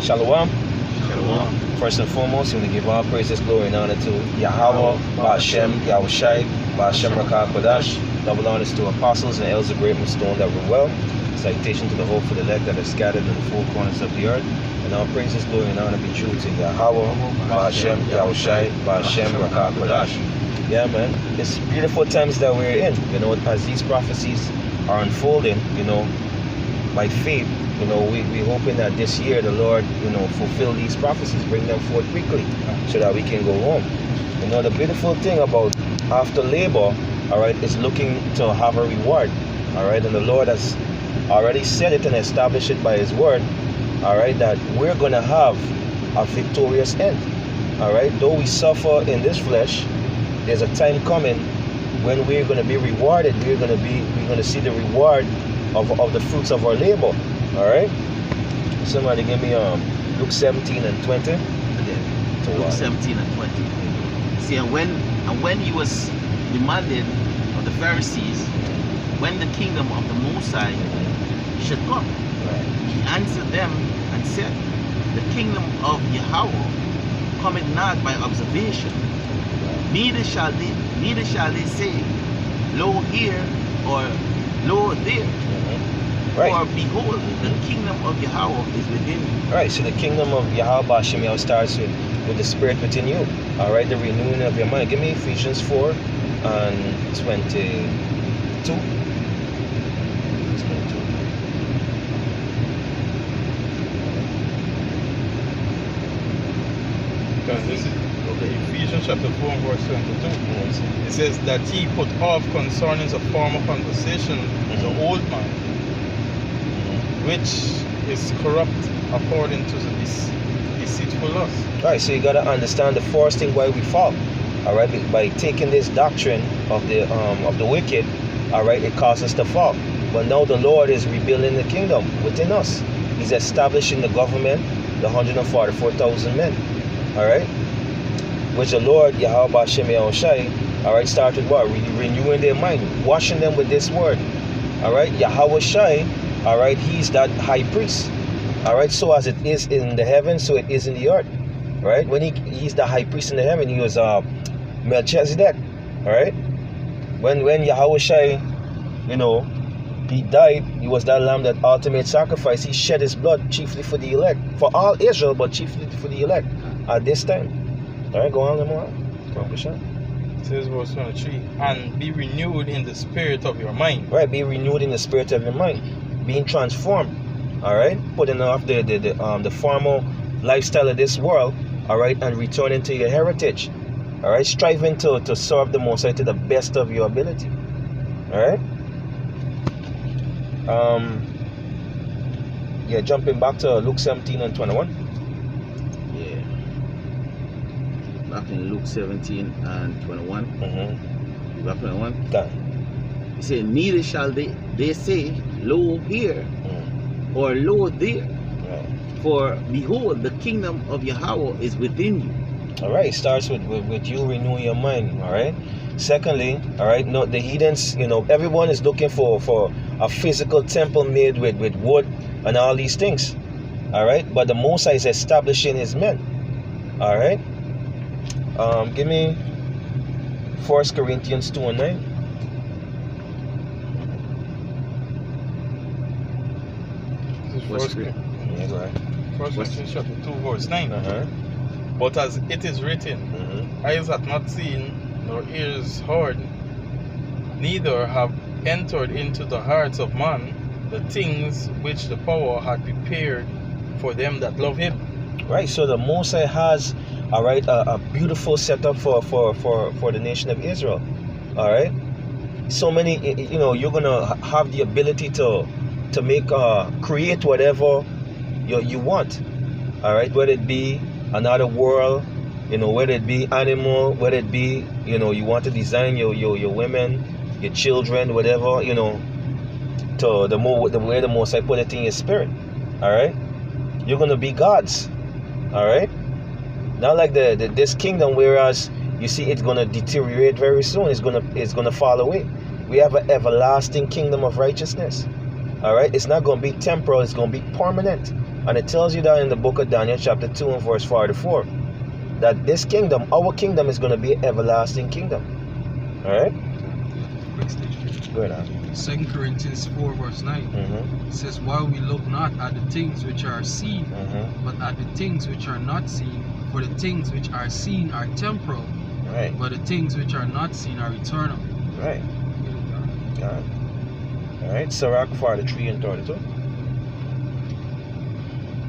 Shalom. Shalom. First and foremost, we want to give all praises, glory, and honor to Yahweh, Ba'ashem, Yahushai, Ba'ashem Rakah Kodash. Double honors to apostles and elders of great stone that were well. Salutation to the hope for the elect that are scattered in the four corners of the earth. And all praises, glory, and honor be due to Yahweh, Ba'ashem, Yahushai, Ba'ashem Rakah Kodash. Yeah, man. It's beautiful times that we're in. You know, as these prophecies are unfolding, you know, by faith, you know, we hoping that this year the Lord, you know, fulfill these prophecies, bring them forth quickly so that we can go home. You know, the beautiful thing about after labor, all right, is looking to have a reward, all right, and the Lord has already said it and established it by his word, all right, that we're going to have a victorious end, all right. Though we suffer in this flesh, there's a time coming when we're going to be rewarded. We're going to see the reward of the fruits of our labor. All right. Somebody give me Luke 17 and 20. Luke 17 and 20. See, and when he was demanded of the Pharisees when the kingdom of the Most High should come, he answered them and said, "The kingdom of Yahweh cometh not by observation. Neither shall they say, Lo here or Lo there. Right. For behold, the kingdom of Yahweh is within you." All right, so the kingdom of Yahweh Ba'ashem Yahweh starts with the spirit within you. All right, the renewing of your mind. Give me Ephesians 4 and 22. Because this is Ephesians chapter 4 and verse 22. It says that he put off concerning the former conversation the old man, which is corrupt according to the deceitful lust. All right, so you got to understand the first thing why we fall. All right, by taking this doctrine of the wicked, all right, it causes us to fall. But now the Lord is rebuilding the kingdom within us. He's establishing the government, the 144,000 men. All right, which the Lord Yahweh Ba'ashem Yahushai, all right, started what? Renewing their mind, washing them with this word. All right, Yahweh Shai, all right, he's that high priest. All right, so as it is in the heaven, so it is in the earth. Right, when he's the high priest in the heaven, he was Melchizedek. All right, when Yahweh Shai, you know, he died, he was that lamb, that ultimate sacrifice. He shed his blood chiefly for the elect, for all Israel, but chiefly for the elect at this time. All right, go on, Lamar. It says verse 23, and be renewed in the spirit of your mind. Right, be renewed in the spirit of your mind, being transformed. All right, putting off the formal lifestyle of this world. All right, and returning to your heritage. All right, striving to serve the Most High to the best of your ability. All right. Yeah, jumping back to Luke 17 and 21. Yeah. Back in Luke 17 and 21. Back 21. Done. He said, neither shall they say, Lo here or Lo there. Right. For behold, the kingdom of Yahweh is within you. All right, it starts with you renewing your mind. All right. Secondly, all right, no, the heathens, you know, everyone is looking for a physical temple made with wood and all these things. All right, but the Most High is establishing his men. All right. Give me 1 Corinthians 2 and 9. This is first, Yeah, go ahead. First Corinthians chapter 2 verse 9. But as it is written, eyes have not seen, nor ears heard, neither have entered into the hearts of man the things which the power had prepared for them that love him. Right, so the Most High has, all right, a beautiful setup for the nation of Israel. All right, so many, you know, you're gonna have the ability to make create whatever you want. All right, whether it be another world, you know, whether it be animal, whether it be, you know, you want to design your women, your children, whatever, you know, to the way the Most High put it in your spirit. All right, you're gonna be gods. All right, not like this kingdom, whereas you see it's gonna deteriorate very soon. It's gonna fall away. We have an everlasting kingdom of righteousness. All right, it's not gonna be temporal. It's gonna be permanent. And it tells you that in the book of Daniel chapter 2 and verse 44, that this kingdom, our kingdom, is going to be an everlasting kingdom. Alright? Quick statement. Go ahead. 2 Corinthians 4 verse 9 it says, while we look not at the things which are seen, but at the things which are not seen, for the things which are seen are temporal, Right. but the things which are not seen are eternal. Right. Got it. Alright, Sirach 43 and 32.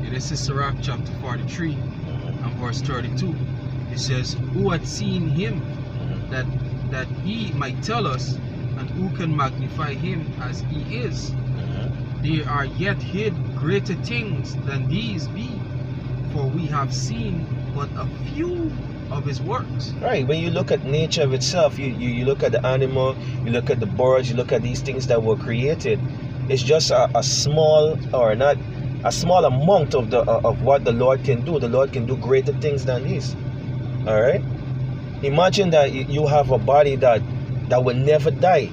Yeah, this is Sirach chapter 43 and verse 32. It says, who had seen him that he might tell us, and who can magnify him as he is? There are yet hid greater things than these be, for we have seen but a few of his works. Right, when you look at nature of itself, you look at the animal, you look at the birds, you look at these things that were created. It's just a small, or not a small amount of what the Lord can do. The Lord can do greater things than these. All right. Imagine that you have a body that will never die.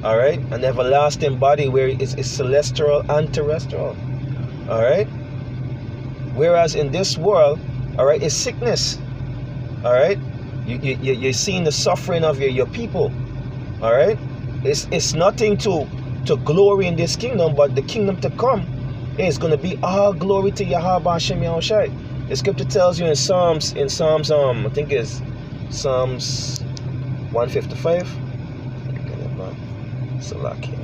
All right, an everlasting body where it's celestial and terrestrial. All right. Whereas in this world, all right, it's sickness. All right, you're seeing the suffering of your people. All right, it's nothing to glory in this kingdom, but the kingdom to come is going to be all glory to Yahweh Hashem Yahushai. The scripture tells you in Psalms, I think it's Psalms 155. Salaki.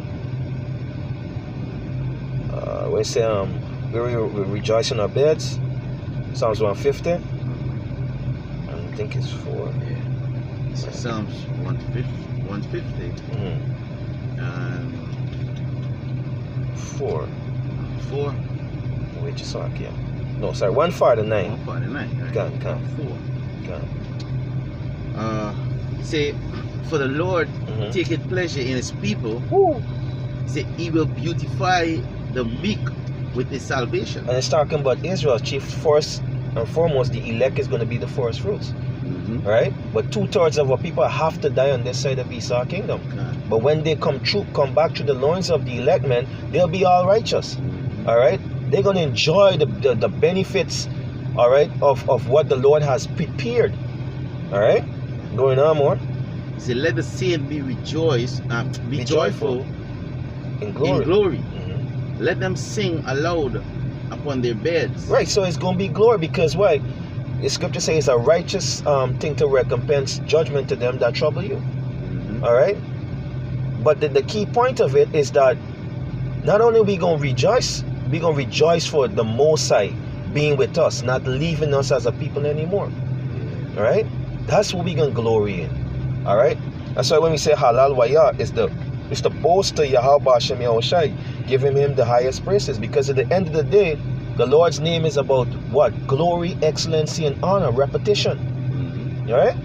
We say we rejoice in our beds. Psalms 150. I think it's 4. Yeah. So Psalms 150. And 4. 4. Which is like, yeah. No, sorry, 149. 149. Right? Can. 4. Say, for the Lord taketh pleasure in his people. Woo. Say, he will beautify the meek with his salvation. And it's talking about Israel. Chief, first and foremost, the elect is going to be the first fruits. Right? But 2/3 of our people have to die on this side of Esau kingdom. But when they come back to the loins of the elect men, they'll be all righteous. All right? They're going to enjoy the benefits, all right, of what the Lord has prepared. All right? Going on more. Say, let the saint be be joyful in glory. Let them sing aloud upon their beds. Right, so it's going to be glory because why? The scripture says it's a righteous thing to recompense judgment to them that trouble you. All right? But the key point of it is that not only are we going to rejoice, we're going to rejoice for the Most High being with us, not leaving us as a people anymore. All right? That's what we're going to glory in. All right? That's why when we say halal waya, it's the boast to Yahweh Hashem Yahushai, giving him the highest praises. Because at the end of the day, the Lord's name is about what? Glory, excellency, and honor, repetition. All right?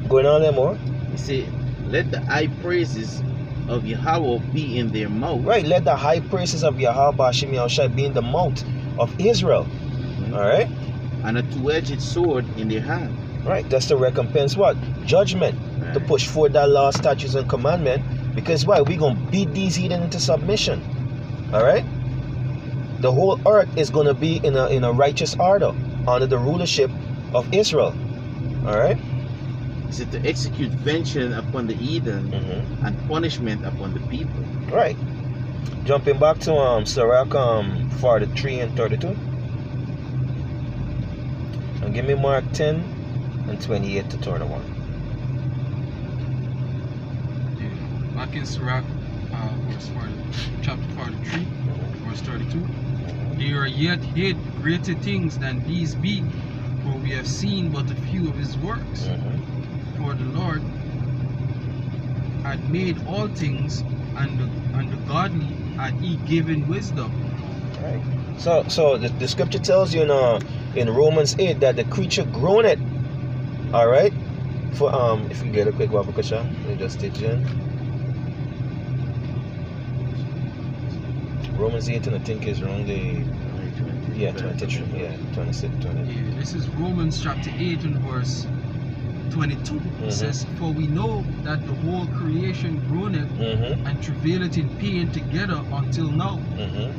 Going on there more. You see, let the high praises of Yahweh be in their mouth. Right, let the high praises of Yahweh Hashem Yahushai be in the mouth of Israel. All right? And a two-edged sword in their hand. Right, that's to recompense what? Judgment. Right. To push forward that law, statutes, and commandment. Because why? We're going to beat these heathen into submission. All right? The whole earth is going to be in a righteous order under the rulership of Israel. All right? Is it to execute vengeance upon the heathen and punishment upon the people? Right. Jumping back to Sirach 43 and 32. And give me Mark 10 and 28 to 31. Back in Sirach, chapter 43, verse 32. There are yet hid greater things than these be, for we have seen but a few of his works. For the Lord had made all things, and the godly had he given wisdom. Right. So the scripture tells you in Romans 8 that the creature groaneth. All right. For if you get a quick wabakasha, let me just stitch in. Romans 8 and I think is around the 23, 26, 20. Yeah, this is Romans chapter 8 and verse 22. It says, for we know that the whole creation groaneth and travaileth in pain together until now.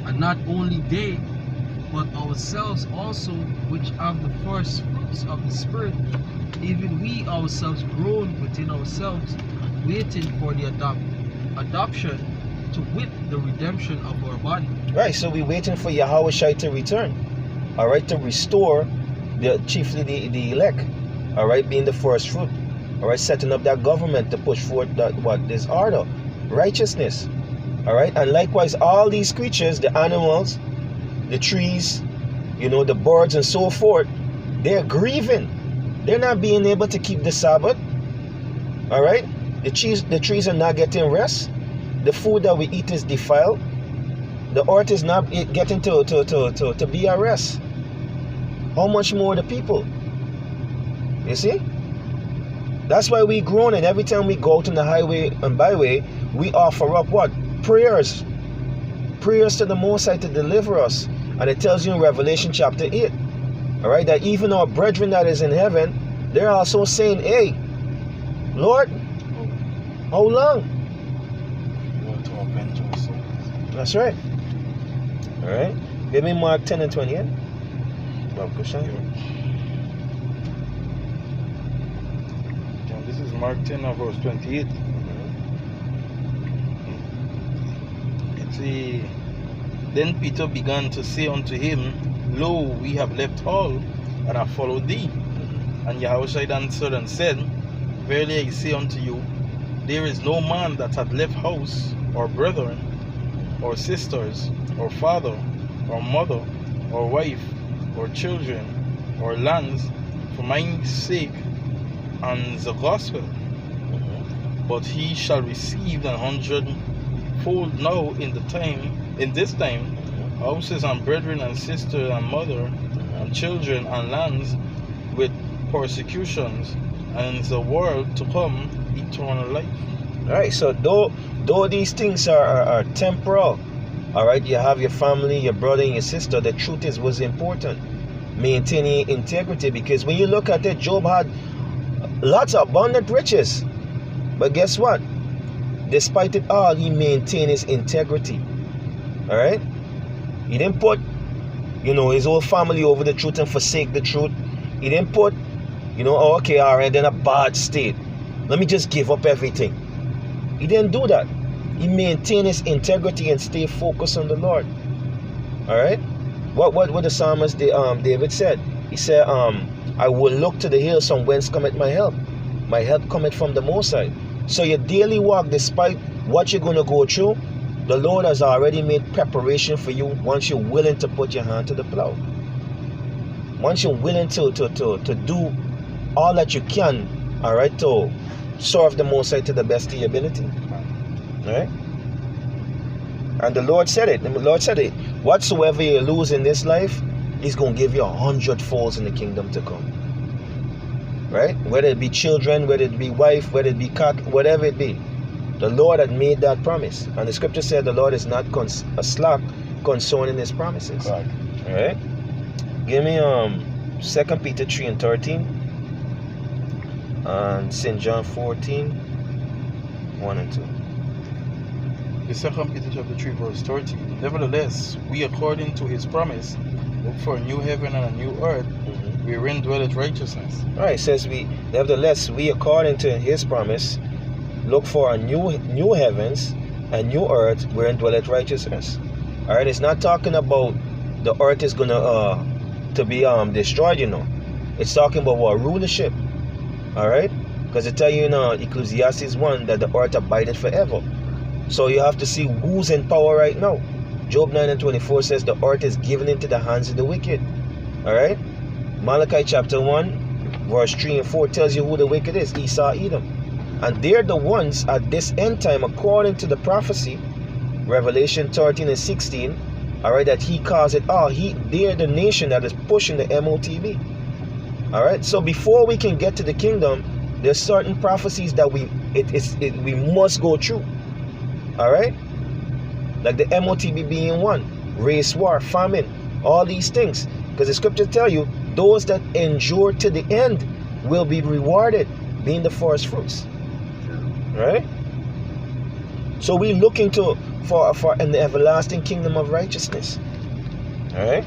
And not only they, but ourselves also, which have the first fruits of the Spirit, even we ourselves groan within ourselves, waiting for the adoption, to wit, the redemption of our body. Right, so we're waiting for Yahweh Shai to return. All right, to restore chiefly the elect. All right, being the first fruit. All right, setting up that government to push forth this order, righteousness. All right, and likewise all these creatures, the animals, the trees, the birds and so forth, they're grieving. They're not being able to keep the Sabbath. All right, the trees are not getting rest. The food that we eat is defiled. The earth is not getting to be at rest. How much more the people? You see? That's why we groan, and every time we go out on the highway and byway, we offer up what? Prayers. Prayers to the Most High to deliver us. And it tells you in Revelation chapter 8, all right, that even our brethren that is in heaven, they're also saying, hey, Lord, how long? That's right. All right. Give me Mark 10 and 28. This is Mark 10 and verse 28. Then Peter began to say unto him, Lo, we have left all, and have followed thee. And Yahushua answered and said, Verily I say unto you, there is no man that hath left house, or brethren, or sisters, or father, or mother, or wife, or children, or lands, for my sake and the gospel, but he shall receive 100-fold now in this time, houses and brethren and sisters and mother and children and lands, with persecutions, and in the world to come eternal life. All right, so though these things are temporal, all right, you have your family, your brother and your sister, the truth is what's important, maintaining integrity, because when you look at it, Job had lots of abundant riches, but guess what? Despite it all, he maintained his integrity. All right, he didn't put his whole family over the truth and forsake the truth. He didn't put okay, all right, in a bad state, let me just give up everything. He didn't do that. He maintained his integrity and stayed focused on the Lord. All right, what the psalmist David said, he said, I will look to the hills from whence cometh my help. My help cometh from the Most High. So your daily walk, despite what you're going to go through, the Lord has already made preparation for you once you're willing to put your hand to the plow. Once you're willing to do all that you can, all right, to serve the Most High to the best of your ability. All right? And the Lord said it. Whatsoever you lose in this life, He's going to give you 100-folds in the kingdom to come. Right? Whether it be children, whether it be wife, whether it be cat, whatever it be. The Lord had made that promise. And the scripture said the Lord is not slack concerning His promises. Right. All right? Give me 2 Peter 3 and 13. And St. John 14, 1 and 2. The 2 Peter chapter 3 verse 30. Nevertheless, we according to His promise look for a new heaven and a new earth, wherein dwelleth righteousness. All right, it says nevertheless, we according to His promise look for a new heavens and new earth, wherein dwelleth righteousness. All right, it's not talking about the earth is gonna to be destroyed. It's talking about what? Rulership. All right, because it tell you in Ecclesiastes 1 that the earth abideth forever. So you have to see who's in power right now. Job 9 and 24 says the earth is given into the hands of the wicked. All right, Malachi chapter 1 verse 3 and 4 tells you who the wicked is. Esau, Edom. And they're the ones at this end time, according to the prophecy, Revelation 13 and 16, all right, that He caused it all. They're the nation that is pushing the MOTB. All right, so before we can get to the kingdom, there's certain prophecies that we must go through. All right, like the MOTB being one, race war, famine, all these things, because the scriptures tell you those that endure to the end will be rewarded, being the first fruits. Right? So we're looking for an everlasting kingdom of righteousness. All right?